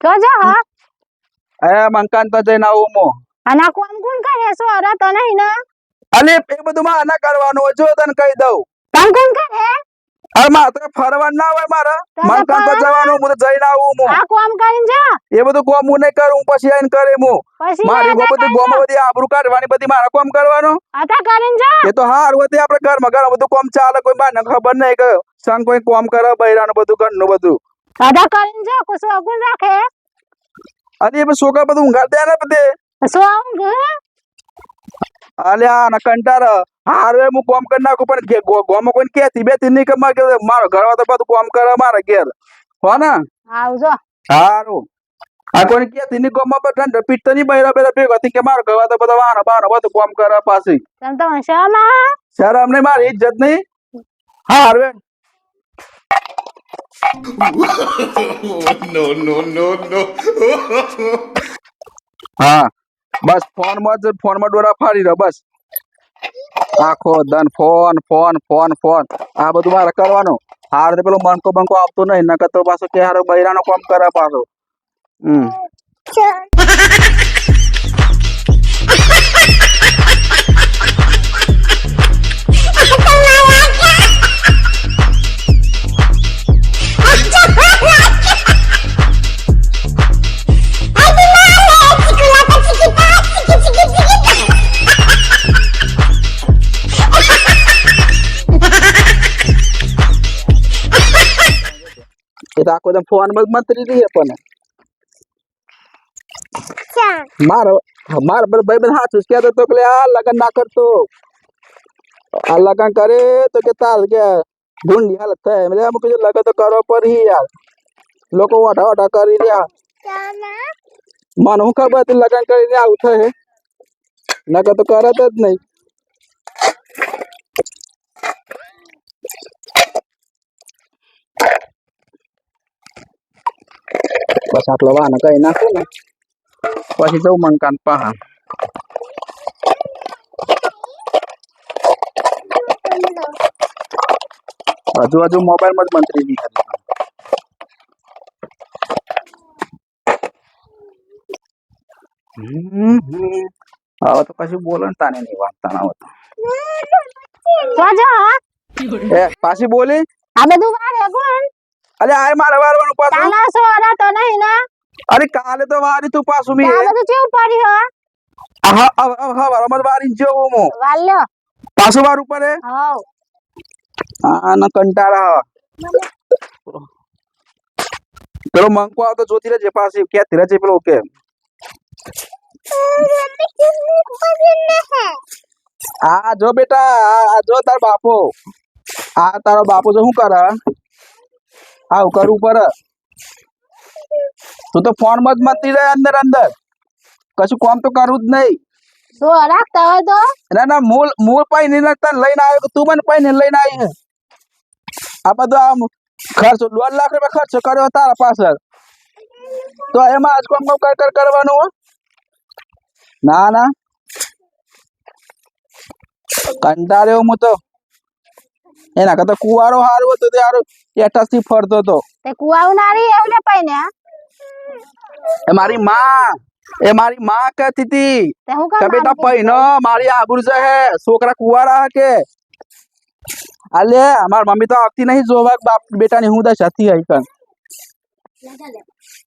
તો જા હા મંકાન તો જઈને આવું મો આના કોમ કોણ કરે સો અરા તો નહીં ને અલે એ બધું માં ના કરવાનું જો તને કહી દઉં કોમ કોણ કરે અરે મારે ફરવાનું ના હોય મારે મંકાન તો જવાનું હું તો જઈને આવું મો આ કોમ કરીને જા એ બધું કોમ હું નહીં કરું પછી આઈને કરે મો પછી મારી બધી ગોમાં બધી આબરૂ કાઢવાની બધી મારા કોમ કરવાનું આતા કરીને જા એ તો હારું હતી આપણે ઘરમાં બધું કોમ ચાલે કોઈ બાને ખબર નહીં કે સંગ કોઈ કોમ કરે બૈરાનું બધું ઘરનું બધું આતા કરીને જા કુછ અગુણ રાખે અરે એ છોકરા બધું ઊંઘાડ દે ને બધે સો આવું ઘર અલ્યા ના કંટાર હારું હું કોમ કરી નાખું પણ ગોમાં કોઈ કેતી બેતી નહીં કે મારો ઘરવા તો બધું કોમ કરે મારા ઘેર હો ને આવજો હારું આ કોઈ કેતી નહીં ગોમાં પર ઠંડ પીટ નહીં બૈરા બેરા ભેગો હતી કે મારો ઘરવા તો બધા વાહન બાનો બધું કોમ કરે પાછી તમ તો શરમા શરમ નહીં મારી ઇજ્જત નહીં હારું no. હા બસ ફોન માં ડોરા ફાડી રહ્યો બસ આખો દન ફોન આ બધું મારે કરવાનું હાર પેલો બંકો આવતો નહીં નકર તો પાછો કે હારો બૈરાનો કામ કરે પાછો એ તો આખો ફોન માં મંત્રી રહી પણ મારો ભાઈ બધા હાથ ઉસક્યા તો કે આ લગન ના કરતો આ લગન કરે તો કે તાલ કે ઢૂંઢી હાલત થાય મેં અમુક કીધું લગન તો કરો પર હી યાર લોકો વાટા કરી રહ્યા મને હું ખબર હતી લગન કરીને આવું થાય નકર તો કરત જ નહીં બસ આટલો વાહન કઈ નાખે ને પછી જવું મંકાન પા હજુ મોબાઈલ માં જ મંત્રી ની હવે તો કશું બોલો ને તાને નહીં વાંચતા ના હોતા પાછી બોલી આ બધું વારે કોણ અરે આ મારે વારવાનું પાછું તાના સો અરા તો નહીં ને અરે કાલે તો વારી તું પાછું મી આ બધું કેવું પડી હો હા વારમાં વારી જેવું મો વાલ્યો પાછું વાર ઉપર હે હાઉ આ ના કંટાળા પેલો મંકો આવતો જોતી રહેજે પાછી ક્યાંથી રહેજે પેલો કે આ જો બેટા આ જો તાર બાપો આ તારો બાપો જો શું કરે આવું કરવું પડે તું તો ફોન માં જ મતી રહે અંદર કશું કામ તો કરવું જ નહીં સો રાખતા હોય તો ના મૂળ પાઈ નહીં તને લઈને આવ્યો તું મને પાઈ ને લઈને આવી આ બધું આમ ખર્ચો 1.5 લાખ રૂપિયા ખર્ચો કર્યો તારા પાછળ તો એમાં આજ કામ કરવાનું ના કંટાળ્યો હું તો એના કરતા કુવારો હારું હતો તે હારું એટાસ થી ફરતો હતો તે કુવાવું નારી એવલે પઈને એ મારી માં કહેતી હતી તે હું કે બેટા પૈનો મારી આબરૂ છે છોકરા કુવારા કે આલે અમાર મમ્મી તો આવતી નહીં જોવા બાપ બેટાની હું દશા હતી આઈકન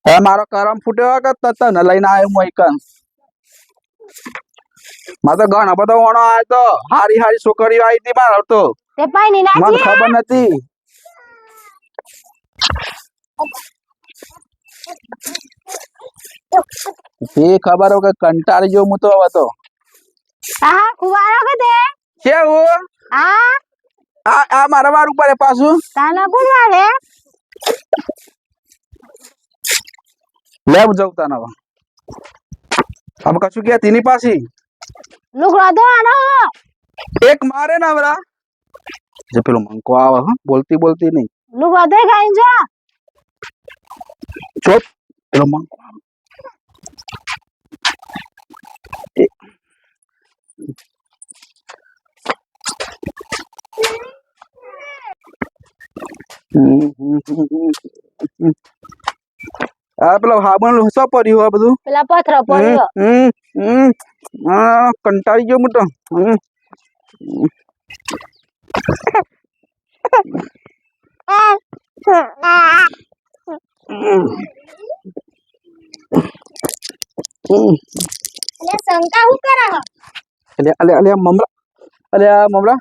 હે મારો કરમ ફૂટ્યો કે તને લઈને આવ્યો હું આઈકન મારે તો ઘણા બધા ઓણો આવ્યો તો હારી છોકરીઓ આવી હતી મારો તો તે પઈને નાખી મને ખબર નથી એ ખબર હો કે કંટાળી ગયો હું તો હવે તો હા કુવારો કે તે કેવું હા આ મારા વાર ઉપર પાછું તાના કોણ વારે લેવ જવું તાના હવે કશું કે તેની પાછી લુગડા ધોવાનો એક મારે ના વરા જે પેલો મંકો આવે હ બોલતી નહીં લુગડા ધોઈ ખાઈ જો ચોપ પેલો મંકો આવે આ પેલા હાબણ શું પડ્યું આ બધું પેલા પથરો પડ્યો કંટાળી ગયો મોટો શંકા હું કરે અલે મમરા મમરા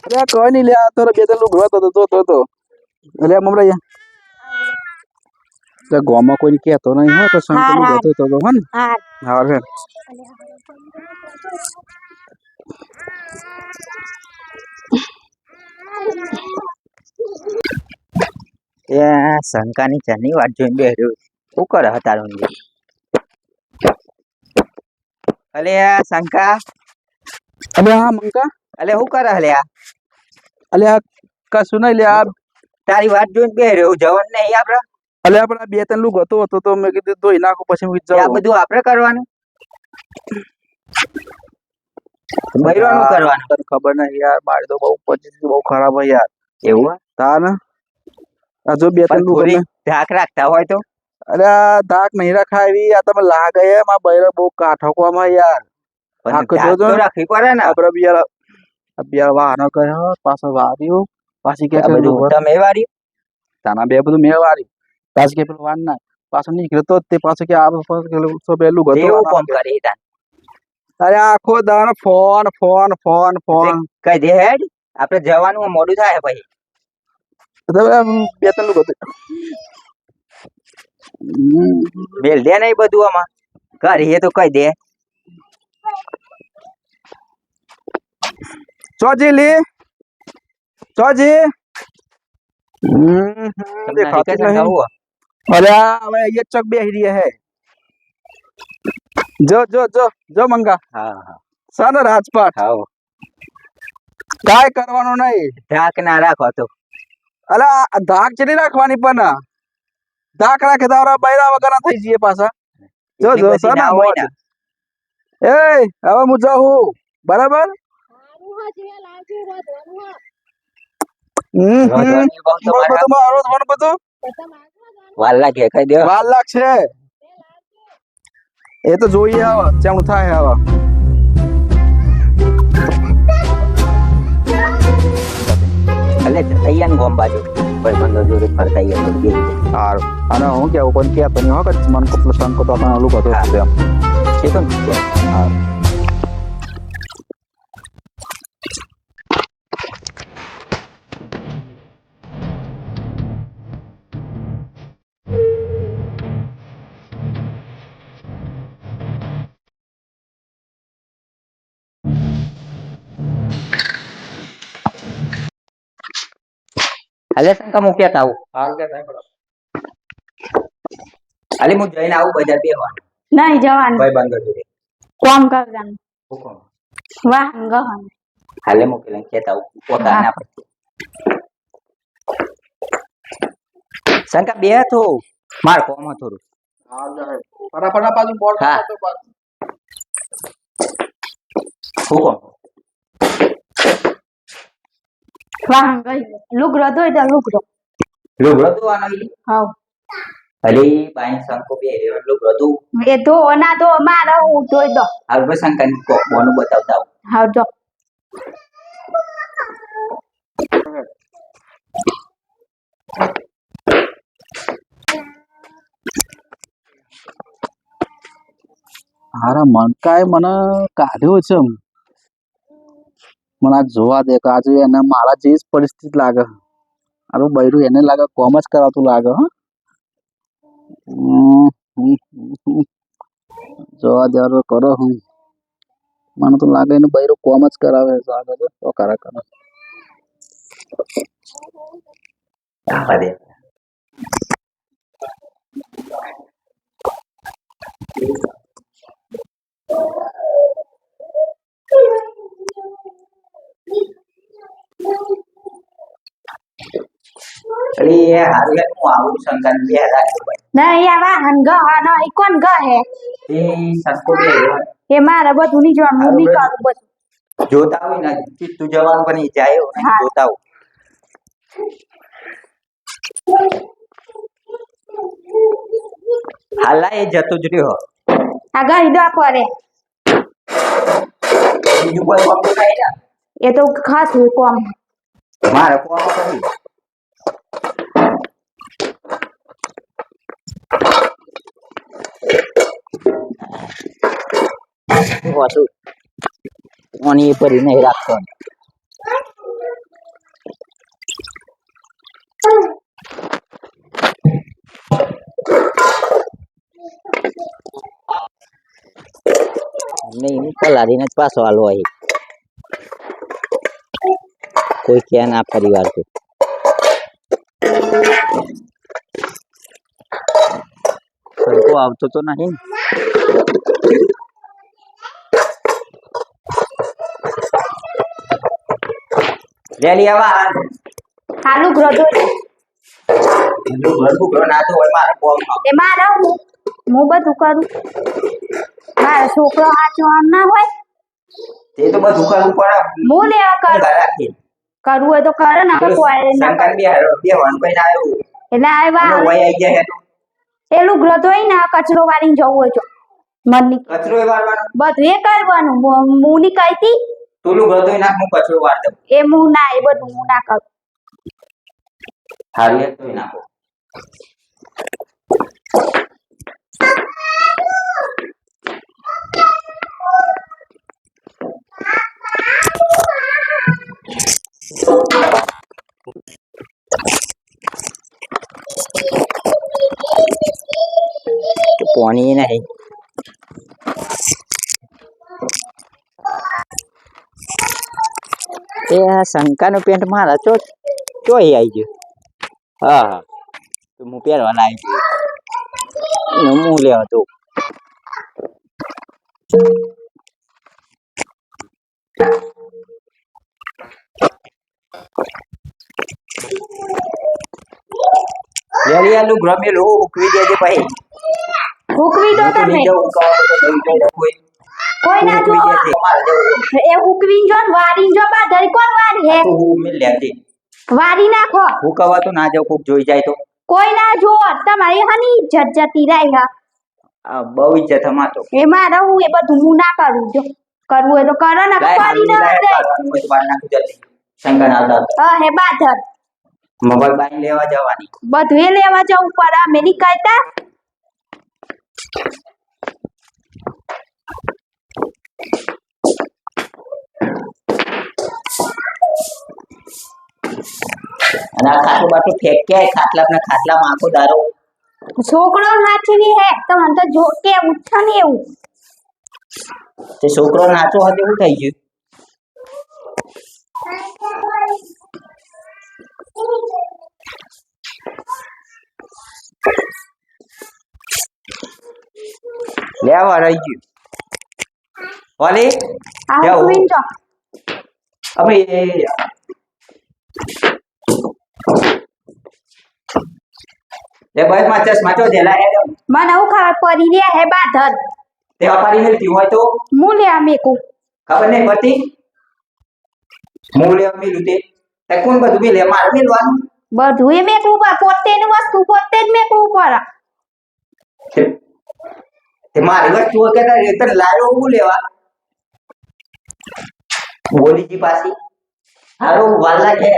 અરે કઈ નહીં લે આ તો બે ત્રણ લુગડો તો અલે મમરા યાર ગોમાં કોઈ કહેતો નહીં હો તો શંકર જતો તો હો ને હા રે એ શંકાની ચાની વાત જોઈને બેહ્યો શું કરે હતારો અલે આ શંકા અલે હા મંકા અલે શું કરે હલે આ અલે આ કશું નહીં લે આ તારી વાત જોઈને બેહ્યો જવાનું નહીં આપડે અલે આપણે બે ત્રણ લુગ હતો તો મેં કીધું ધોઈ નાખો પછી હું આ જાઉં બધું આપણે કરવાનું બૈરાનું કરવાનું તને ખબર નહીં યાર મારી તો બહુ પરિસ્થિતિ બહુ ખરાબ હોય યાર એવું હે? તા ને આ જો બે ત્રણ પણ લુગ થોડી ધાક રાખતા હોય તો અરે આ ધાક નહીં રખાવી આ તમે લાગે મારા બૈરો બહુ કાઠોકવામાં યાર પણ આખો ધાક જોજો તો રાખવી પડે ને આપણે બિયાર વાહનો કર્યો પાછો વાર્યો પાછી કે આ બધું તમે વાળી તાના બે બધું મેં વારી પાછી કે પેલું વાન ના પાછો નીકળ્યો તો જ તે પાછો કે આ પેલું એવું કોમ ગતો કરી તાન અરે આખો દાનો ફોન ફોન ફોન ફોન કઈ દે હેડ આપણે જવાનું મોડું થાય પછી બે ત્રણ લુગ હતું બેલ દે નહીં બધું આમાં કરીએ તો કઈ દે ચોજી લી ચોજી દેખાતું નહીં અરે હવે ये चक बेही रही है जो जो जो जो मंगा હા હા सन राजपाट હાઓ काय करવાનું નહીં ધાક ના રાખો તો અલા ધાક ચડી રાખવાની પણ ધાક રાખે તો બૈરા વગર થઈ જઈએ પાછા જો એટલી જો બધી સન ના હોય ને. એ હવે હું જાઉં બરાબર રોજવાની બહુ તો મારા તમારો થોડું બધું વાર લાગે કઈ દે વાર લાગશે એ તો જોઈએ હવે કેમ થાય હવે અલે જઈયા ને ગોમ બાજુ કોઈ બંદો જોડે ફરતા આઈએ તો બે સારું અને હું કેવું કોઈ કહેતો નહીં હો કે મન કપલો સંકો તો આપણે ઓલું હતો હા. એમ છે તો ને? હા અલે શંકા મૂક્યા તા આવું અલે હું જઈને આવું બજાર બેહવાનું નહીં જવાનું ભાઈ બંધો જોડે કોમ કરવાનું હુકમ વાહન ગહન હાલે મૂકેલા ખેતા આવું પોતા ના પડતી શંકા બે તો માર કોમ થોડું ફટાફટ બાજુ બોર્ડ હા. હુકમ વાહન ગઈ લુગડો ધોઈ દે લુગડો લુગડો ધોવાનો ઈ હાવ અલે બાઈન શંકો બે રહ્યો લુગડો ધો એ ધો ના ધો મારે હું ધોઈ દો હાલ બસ શંકા ની બોનું બતાવતા આવું હાવ જો હારા મનકાએ મને કાઢ્યો છે મને આ જોવા દે કે આજે એને મારા જેવી જ પરિસ્થિતિ લાગે આરું બૈરું એને લાગે કોમ જ કરાવતું લાગે હ જોવા દેવાનો કરો હું મને તો લાગે એનું બૈરું કોમ જ કરાવે છે આગળ તો કરે આવા દે અરે હારું યાર હું આવું શંકા ને બે રાખ્યો ભાઈ નહીં આ વાહન ગહન એ કોણ ગહે એ શંકો બે રહ્યો એ મારે બધું નહીં જોવાનું હું નહીં કરું બધું જોતા હોય ને તું જવાનું પણ ઈ જાય એવું નહીં હા. જોતા હોય હાલા એ જતો જ રહ્યો આ ગઈ દો કરે બીજું કોઈ કામ તો નહીં ને એ તો ખાસ હોય કોમ મારે કોમ કરી વાસુ ઓની પરી નહીં રાખતો નહીં પલારીને જ પાછો હાલો અહીં કોઈ કે ના પરિવાર છે સરકો આવતો તો નહીં રેલી આવા હાલું ગ્રધો ઘર ના તો હોય મારા કોમમાં એ મારા હું બધું કરું મારો છોકરો હાચો આમ ના હોય તે તો બધું કરવું પડે હું લેવા કરું રાખી કરવું હોય તો કરે ને આપણે કોઈ ના શંકર બે વાન કઈ આવ્યો એટલે આવ્યા વય આવી જાય પેલું ગ્રધો હોય ને કચરો વાળીને જવું હોય તો મનની કચરો એ વાળવાનો બધું એ કરવાનું હું ની કહીતી તુલું ગળદો નાખ હું કચરો વાર દઉં એ હું ના એ બધું હું ના કરું હારી તો નાખો પાણી નહીં એ આ શંકાનું પેન્ટ મારા ચોઈ આવી ગયું હા હા તો હું પહેરવાના આવી ગયું હું લેવા તો લેલિયાનું ગ્રમેલું ઉકવી દેજે ભાઈ હુકવી દો તમે કોઈ ના જો એ હુકવી જો ને વારી જો બા ધરી કોણ વારી હે હું મિલ લેજે વારી નાખો હું કવા તો ના જાવ કોક જોઈ જાય તો કોઈ ના જો તમારી હની ઇજ્જત જતી રહી હા આ બહુ ઇજ્જત અમાર તો એમાં રહું એ બધું હું ના કરું જો કરવું હોય તો કરો ને વારી ના દે બાર નાખી જલ્દી શંકર આવતા હા હે બાધર મોબાઈલ બાઈ લેવા જવાની બધું એ લેવા જવું પડે આ મેલી કહેતા અને આ ખાટલું બાટલું ફેંકે ખાટલા ખાટલામાં આખો દારો છોકરો નાચી ની હે તો મને તો જો કે ઉઠા ને એવું તે છોકરો નાચો હતો એવું થઈ ગયું લેવા રહી ગયું ઓલી આ જાઓ. હુકવી જો અમે એ ભાઈ માં ચશ્મા ચો દેલા હે મને હું ખબર પડી રે હે બાધર તે અપારી મિલતી હોય તો હું લે મેકુ ખબર નહીં પડતી મૂળ મિલું તે કોણ બધું મિલે મારે મિલવાનું બધું એ મેકવું પડે પોતે ની વસ્તુ પોતે જ મેકવું પડે તે મારી વસ્તુ કે તને લાયો હું લેવા બોલીજી પાછી હારો વાલા છે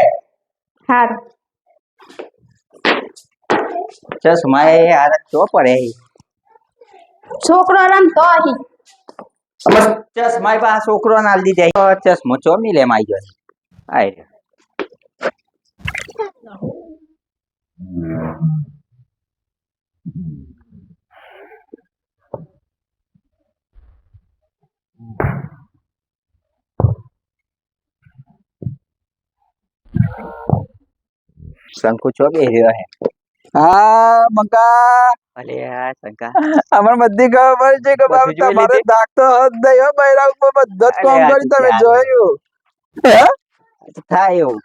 હારું ચશ્મા એ હાર તો પડે છોકરો રમતો અહીં બસ ચશ્મા પા છોકરો ના લીધે ચશ્મો ચો મિલે માઈ ગયો આય શંકુ ચો બે રહ્યો હે હા મંકા અલે આ શંકા અમર બધી ખબર છે કે બાપ બધું જોઈ તમારે લીધી? દાગ તો હદ નહીં બૈરા ઉપર બધા જ કામ અરે આ કરી તમે યાર. જોયું હે થાય એવું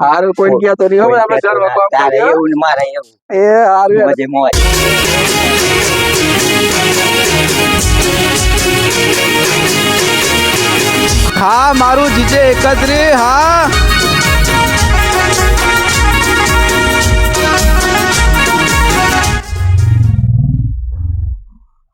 હારું કોઈ કહેતો નહીં હવે આપણે ઘરમાં કામ તારે કરીએ એવું ને મારે એવું એ હારું મજે મોજ હા મારું જીજે એકત્રી હા